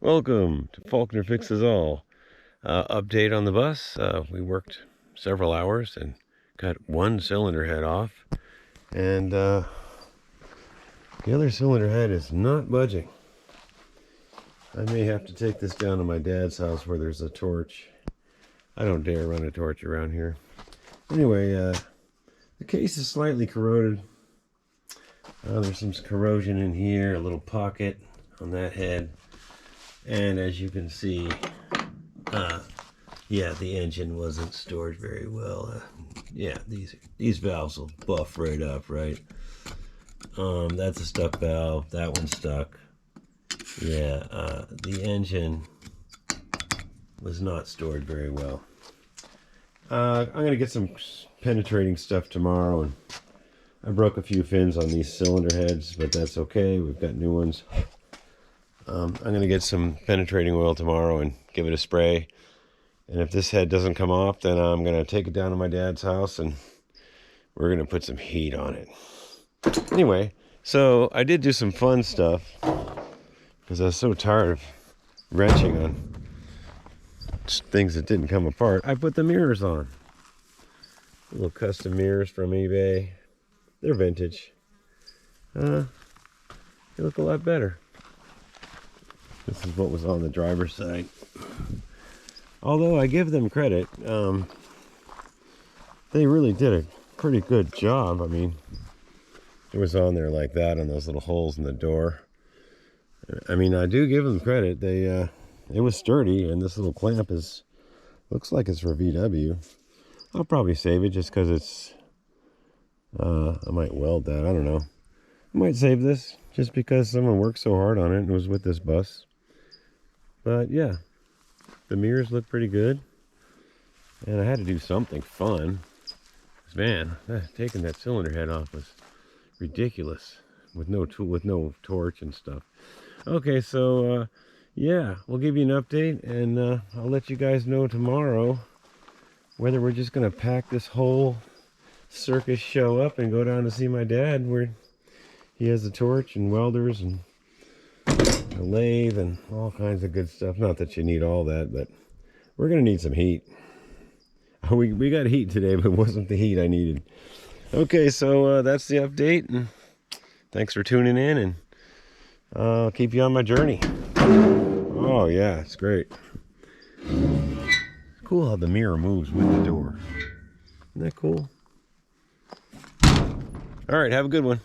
Welcome to Faulkner Fixes All. Update on the bus. We worked several hours and got one cylinder head off. And the other cylinder head is not budging. I may have to take this down to my dad's house where there's a torch. I don't dare run a torch around here. Anyway, the case is slightly corroded. There's some corrosion in here, a little pocket on that head. And as you can see, yeah, the engine wasn't stored very well. Yeah, these valves will buff right up, right? That's a stuck valve. That one's stuck. Yeah, the engine was not stored very well. I'm going to get some penetrating stuff tomorrow, and I broke a few fins on these cylinder heads, but that's okay. We've got new ones. I'm going to get some penetrating oil tomorrow and give it a spray. And if this head doesn't come off, then I'm going to take it down to my dad's house and we're going to put some heat on it. Anyway, so I did do some fun stuff because I was so tired of wrenching on things that didn't come apart. I put the mirrors on. Little custom mirrors from eBay. They're vintage. They look a lot better. This is what was on the driver's side. Although I give them credit, they really did a pretty good job. I mean, it was on there like that on those little holes in the door. I mean, I do give them credit. It was sturdy, and this little clamp looks like it's for VW. I'll probably save it just because it's, I might weld that. I don't know. I might save this just because someone worked so hard on it and was with this bus. But yeah, the mirrors look pretty good, and I had to do something fun. 'Cause man, taking that cylinder head off was ridiculous with no torch and stuff. Okay, so yeah, we'll give you an update, and I'll let you guys know tomorrow whether we're just gonna pack this whole circus show up and go down to see my dad, where he has a torch and welders and a lathe and all kinds of good stuff. Not that you need all that, but we're gonna need some heat. We got heat today, but it wasn't the heat I needed. Okay, so that's the update, and thanks for tuning in, and I'll keep you on my journey. Oh yeah, it's great. It's cool how the mirror moves with the door. Isn't that cool? All right, have a good one.